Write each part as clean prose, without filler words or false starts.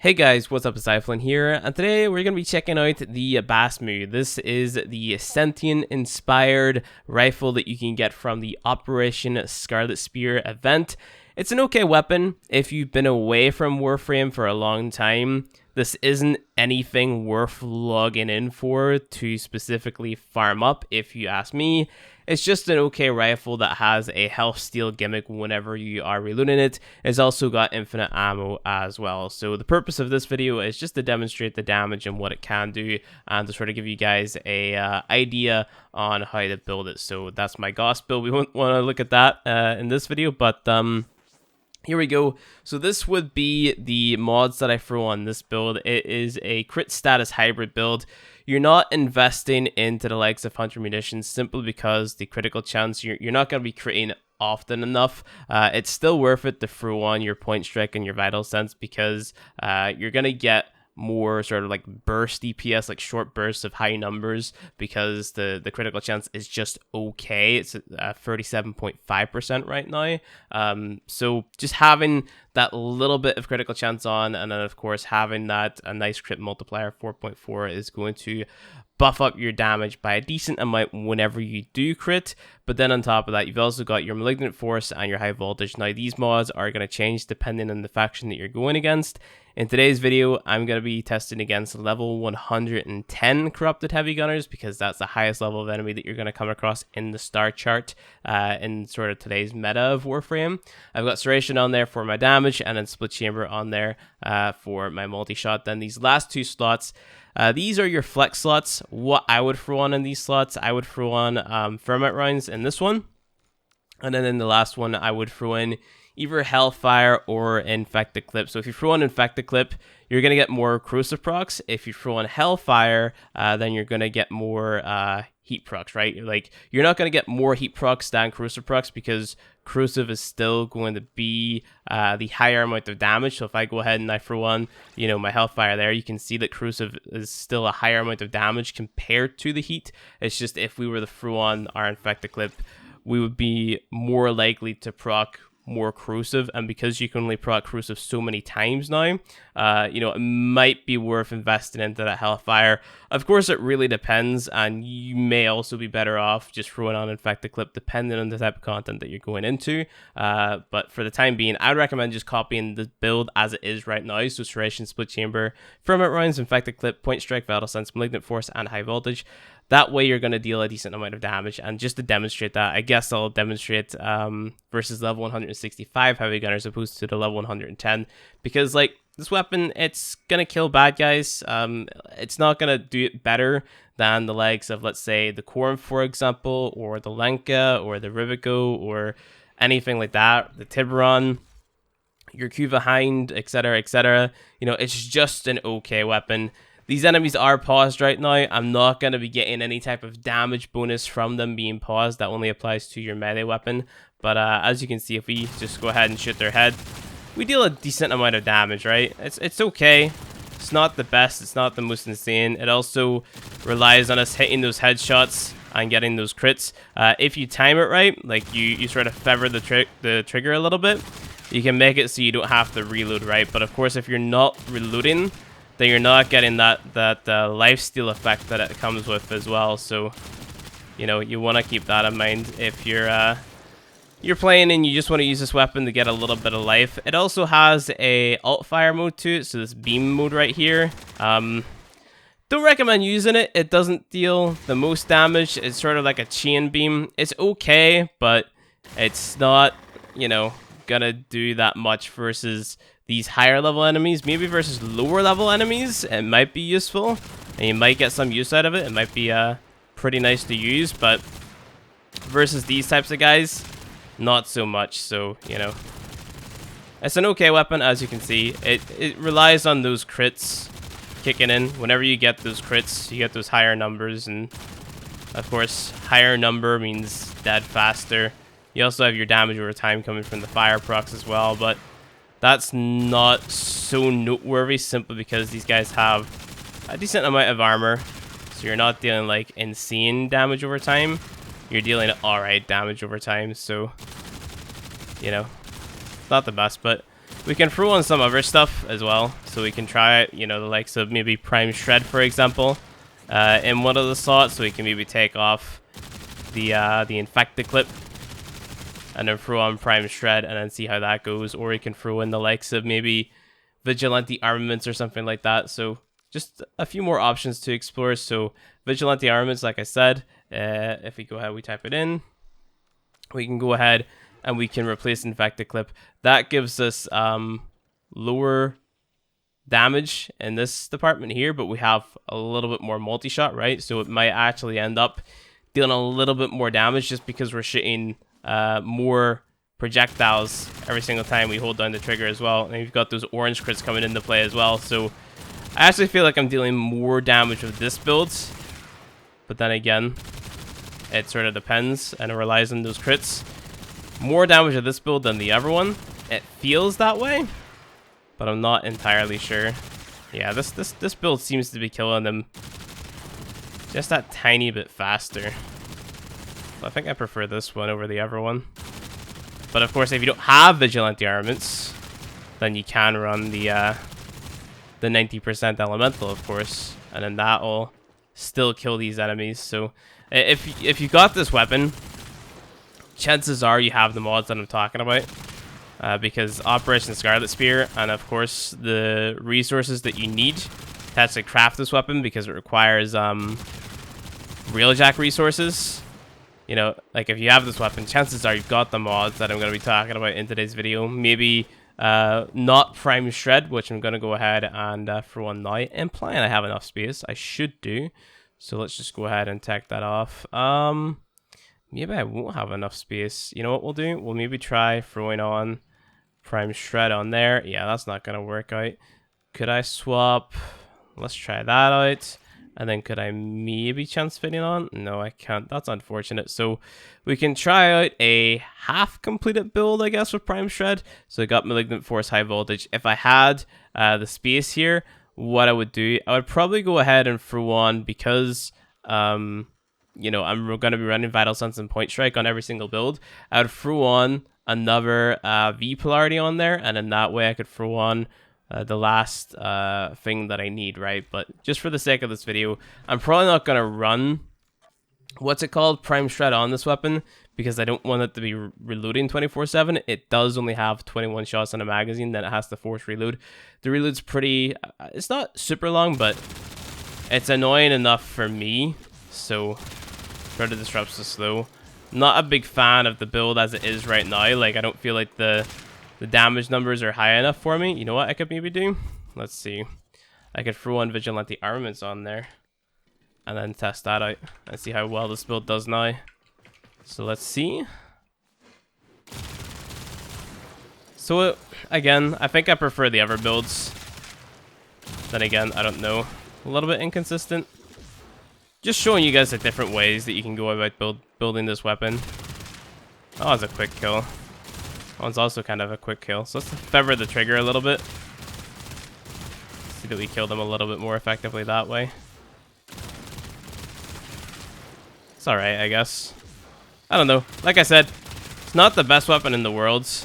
Hey guys, what's up? It's Iflin here, and today we're going to be checking out the Basmu. This is the Sentient-inspired rifle that you can get from the Operation Scarlet Spear event. It's an okay weapon if you've been away from Warframe for a long time. This isn't anything worth logging in for to specifically farm up, if you ask me. It's just an okay rifle that has a health steal gimmick whenever you are reloading it. It's also got infinite ammo as well. So the purpose of this video is just to demonstrate the damage and what it can do, and to sort of give you guys a idea on how to build it. So that's my Gauss build. We won't want to look at that in this video, but here we go. So this would be the mods that I throw on this build. It is a crit status hybrid build. You're not investing into the likes of Hunter Munitions simply because the critical chance you're not going to be critting often enough. It's still worth it to throw on your Point Strike and your Vital Sense because you're going to get more sort of like burst DPS, like short bursts of high numbers, because the critical chance is just okay. It's at 37.5% right now. So just having that little bit of critical chance on, and then of course having that a nice crit multiplier 4.4 is going to buff up your damage by a decent amount whenever you do crit. But then on top of that, you've also got your Malignant Force and your High Voltage. Now these mods are going to change depending on the faction that you're going against. In today's video, I'm going to be testing against level 110 Corrupted Heavy Gunners, because that's the highest level of enemy that you're going to come across in the star chart in sort of today's meta of Warframe. I've got Serration on there for my damage, and then Split Chamber on there for my multi-shot. Then these last two slots, these are your flex slots. What I would throw on in these slots, I would throw on Ferment Rounds in this one. And then in the last one, I would throw in either Hellfire or Infected Clip. So if you throw on Infected Clip, you're going to get more Corrosive procs. If you throw on Hellfire, then you're going to get more heat procs, right? Like, you're not going to get more heat procs than Corrosive procs, because Corrosive is still going to be the higher amount of damage. So if I go ahead and I throw on, my Hellfire there, you can see that Corrosive is still a higher amount of damage compared to the heat. It's just if we were to throw on our Infected Clip, we would be more likely to proc more Corrosive, and because you can only proc Corrosive so many times now, it might be worth investing into that Hellfire. Of course, it really depends, and you may also be better off just throwing on Infected Clip depending on the type of content that you're going into. But for the time being, I'd recommend just copying the build as it is right now. So Serration, Split Chamber, Ferment Rounds, Infected Clip, Point Strike, Vital Sense, Malignant Force, and High Voltage. That way you're going to deal a decent amount of damage. And just to demonstrate that, I guess I'll demonstrate versus level 165 Heavy Gunner as opposed to the level 110. Because, like, this weapon, it's going to kill bad guys. It's not going to do it better than the likes of, let's say, the Korn, for example, or the Lenka, or the Rivico, or anything like that. The Tiburon, your Kuva Hind, etc., etc. It's just an okay weapon. These enemies are paused right now. I'm not going to be getting any type of damage bonus from them being paused. That only applies to your melee weapon. But as you can see, if we just go ahead and shoot their head, we deal a decent amount of damage, right? It's okay. It's not the best. It's not the most insane. It also relies on us hitting those headshots and getting those crits. If you time it right, like you sort of feather the trigger a little bit, you can make it so you don't have to reload, right? But of course, if you're not reloading, then you're not getting that lifesteal effect that it comes with as well. So, you want to keep that in mind if you're playing and you just want to use this weapon to get a little bit of life. It also has a alt fire mode to it, so this beam mode right here. Don't recommend using it. It doesn't deal the most damage. It's sort of like a chain beam. It's okay, but it's not, gonna do that much versus these higher level enemies. Maybe versus lower level enemies, it might be useful, and you might get some use out of it. It might be pretty nice to use, but versus these types of guys, not so much. So, it's an okay weapon. As you can see, it relies on those crits kicking in. Whenever you get those crits, you get those higher numbers, and of course, higher number means dead faster. You also have your damage over time coming from the fire procs as well, but that's not so noteworthy simply because these guys have a decent amount of armor. So you're not dealing like insane damage over time. You're dealing alright damage over time. So, not the best, but We can throw on some other stuff as well, so we can try it, you know, the likes of maybe Prime Shred, for example, in one of the slots, so we can maybe take off the Infected Clip, and then throw on Prime Shred, and then see how that goes, or we can throw in the likes of maybe Vigilante Armaments or something like that, so just a few more options to explore. So Vigilante Armaments, like I said, if we go ahead, we type it in, we can go ahead and we can replace Infected Clip. That gives us lower damage in this department here, but we have a little bit more multi-shot, right? So it might actually end up dealing a little bit more damage just because we're shooting more projectiles every single time we hold down the trigger as well. And you've got those orange crits coming into play as well. So I actually feel like I'm dealing more damage with this build, but then again, it sort of depends and it relies on those crits. More damage with this build than the other one. It feels that way, but I'm not entirely sure. Yeah, this build seems to be killing them just that tiny bit faster. I think I prefer this one over the other one. But of course, if you don't have Vigilante Armaments, then you can run the 90% Elemental, of course, and then that'll still kill these enemies. So if you got this weapon, chances are you have the mods that I'm talking about, because Operation Scarlet Spear, and of course the resources that you need to actually craft this weapon, because it requires Railjack resources. You know, like if you have this weapon, chances are you've got the mods that I'm going to be talking about in today's video. Maybe not Prime Shred, which I'm going to go ahead and throw on now, implying I have enough space. I should do. So let's just go ahead and take that off. Maybe I won't have enough space. You know what we'll do? We'll maybe try throwing on Prime Shred on there. Yeah, that's not going to work out. Could I swap? Let's try that out. And then could I maybe chance fitting on? No, I can't. That's unfortunate. So we can try out a half-completed build, I guess, with Prime Shred. So I got Malignant Force High Voltage. If I had the space here, what I would do, I would probably go ahead and throw on, because you know, I'm going to be running Vital Sense and Point Strike on every single build. I would throw on another V Polarity on there, and in that way I could throw on the last thing that I need, right? But just for the sake of this video, I'm probably not going to run, what's it called, Prime Shred on this weapon, because I don't want it to be reloading 24/7. It does only have 21 shots in a magazine, then it has to force reload. The reload's pretty, it's not super long, but it's annoying enough for me, so Predator Disrupts the slow. Not a big fan of the build as it is right now. Like, I don't feel like the damage numbers are high enough for me. You know what I could maybe do? Let's see. I could throw on Vigilante Armaments on there, and then test that out and see how well this build does now. So let's see. So again, I think I prefer the other builds. Then again, I don't know. A little bit inconsistent. Just showing you guys the different ways that you can go about building this weapon. Oh, it's a quick kill. That one's also kind of a quick kill. So let's feather the trigger a little bit. See that we kill them a little bit more effectively that way. It's alright, I guess. I don't know. Like I said, it's not the best weapon in the world. It's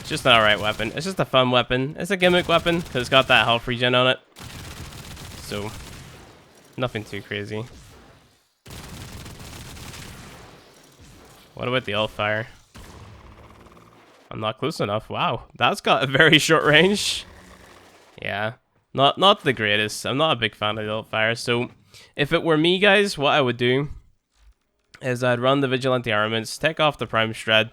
just an alright weapon. It's just a fun weapon. It's a gimmick weapon because it's got that health regen on it. So, nothing too crazy. What about the alt-fire? I'm not close enough. Wow, that's got a very short range. Yeah, not the greatest. I'm not a big fan of the alt-fire. So, if it were me, guys, what I would do is I'd run the Vigilante Armaments, take off the Prime Shred,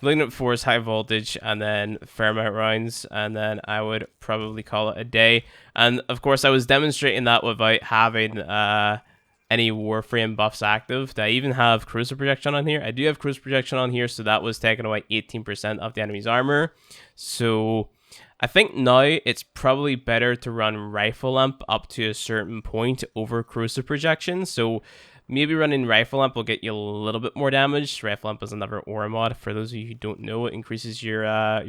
Malignant Force High Voltage, and then Fairmount rounds, and then I would probably call it a day. And of course, I was demonstrating that without having any Warframe buffs active. I even have Cruiser Projection on here. I do have Cruiser Projection on here, so that was taking away 18% of the enemy's armor. So I think now it's probably better to run Rifle Lamp up to a certain point over Cruiser Projection. So maybe running Rifle Lamp will get you a little bit more damage. Rifle Lamp is another aura mod. For those of you who don't know, it increases your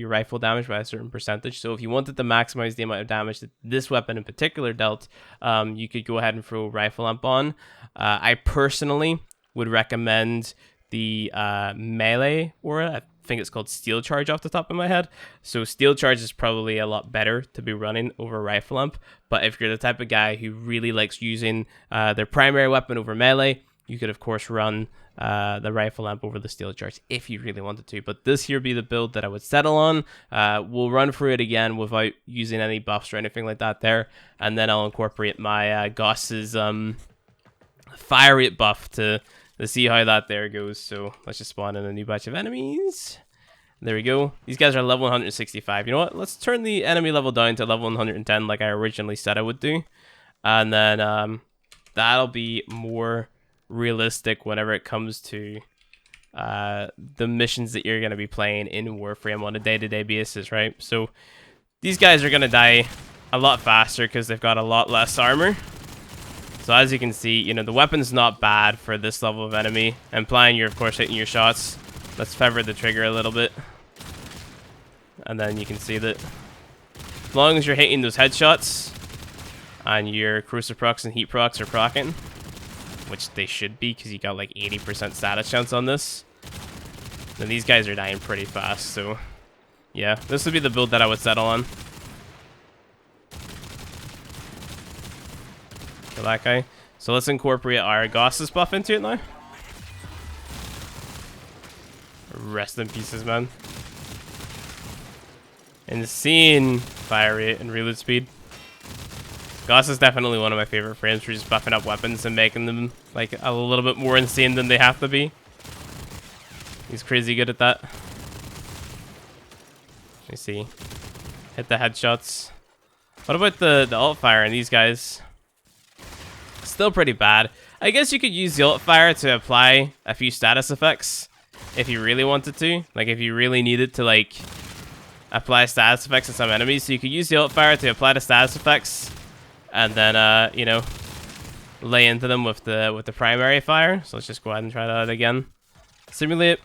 rifle damage by a certain percentage. So if you wanted to maximize the amount of damage that this weapon in particular dealt, you could go ahead and throw Rifle Lamp on. I personally would recommend the melee aura. I think it's called Steel Charge off the top of my head. So Steel Charge is probably a lot better to be running over Rifle Lamp. But if you're the type of guy who really likes using their primary weapon over melee, you could of course run the Rifle Lamp over the Steel Charge if you really wanted to. But this here be the build that I would settle on. We'll run through it again without using any buffs or anything like that there. And then I'll incorporate my Goss's fire rate buff to see how that there goes. So let's just spawn in a new batch of enemies. There we go. These guys are level 165. You know what? Let's turn the enemy level down to level 110 like I originally said I would do. And then that'll be more realistic whenever it comes to the missions that you're going to be playing in Warframe on a day-to-day basis, right? So these guys are going to die a lot faster because they've got a lot less armor. So as you can see, you know, the weapon's not bad for this level of enemy, implying you're of course hitting your shots. Let's feather the trigger a little bit, and then you can see that as long as you're hitting those headshots and your corrosive procs and heat procs are proccing, which they should be because you got like 80% status chance on this, then these guys are dying pretty fast. So yeah, this would be the build that I would settle on. Kill that guy. So let's incorporate our Goss's buff into it now. Rest in pieces, man. Insane fire rate and reload speed. Goss is definitely one of my favorite frames for just buffing up weapons and making them like a little bit more insane than they have to be. He's crazy good at that. Let me see. Hit the headshots. What about the alt fire and these guys? Still pretty bad. I guess you could use the alt fire to apply a few status effects if you really wanted to. Like if you really needed to like apply status effects to some enemies. So you could use the alt fire to apply the status effects and then you know, lay into them with the primary fire. So let's just go ahead and try that again. Simulate.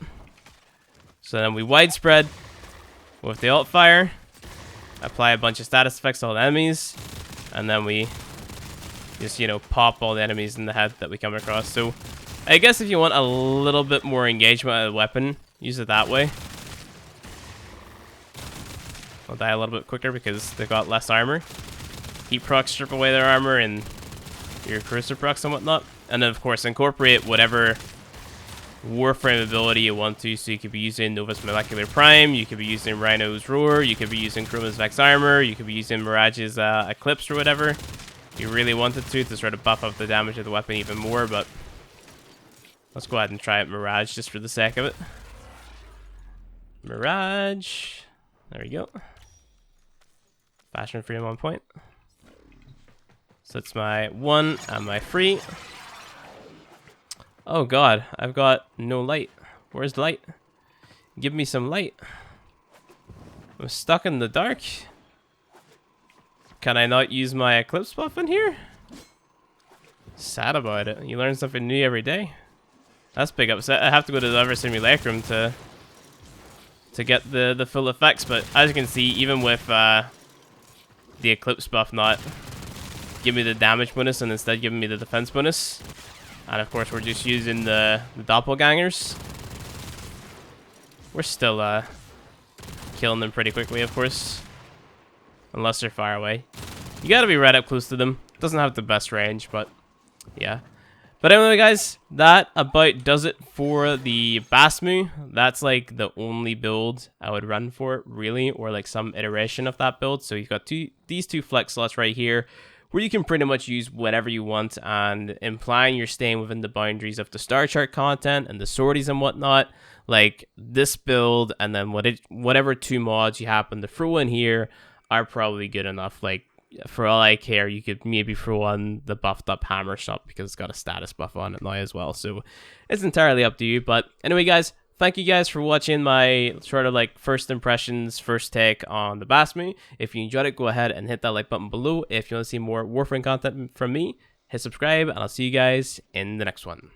So then we widespread with the alt fire, apply a bunch of status effects to all the enemies, and then we just, you know, pop all the enemies in the head that we come across. So I guess if you want a little bit more engagement of the weapon, use it that way. I'll die a little bit quicker because they've got less armor. Heat procs strip away their armor and your corrosive procs and whatnot. And then of course incorporate whatever Warframe ability you want to. So you could be using Nova's Molecular Prime, you could be using Rhino's Roar, you could be using Chroma's Vex Armor, you could be using Mirage's Eclipse or whatever. You really wanted to sort of buff up the damage of the weapon even more, but let's go ahead and try it Mirage just for the sake of it. Mirage. There we go. Fashion free on 1 point. So it's my 1 and my 3. Oh god, I've got no light. Where's the light? Give me some light. I'm stuck in the dark. Can I not use my Eclipse buff in here? Sad about it. You learn something new every day. That's big upset. I have to go to the other simulacrum to get the full effects, but as you can see, even with the Eclipse buff not give me the damage bonus and instead giving me the defense bonus, and of course we're just using the doppelgangers, we're still killing them pretty quickly, of course, unless they're far away. You gotta be right up close to them. Doesn't have the best range, but yeah. But anyway, guys, that about does it for the Basmu. That's like the only build I would run for it, really, or like some iteration of that build. So you've got these two flex slots right here, where you can pretty much use whatever you want, and implying you're staying within the boundaries of the star chart content and the sorties and whatnot. Like this build, and then whatever 2 mods you happen to throw in here are probably good enough. Like, for all I care, you could maybe throw on the buffed up hammer shot because it's got a status buff on it now as well. So it's entirely up to you. But anyway, guys, thank you guys for watching my sort of like first impressions, first take on the Basmu. If you enjoyed it, go ahead and hit that like button below. If you want to see more Warframe content from me, hit subscribe, and I'll see you guys in the next one.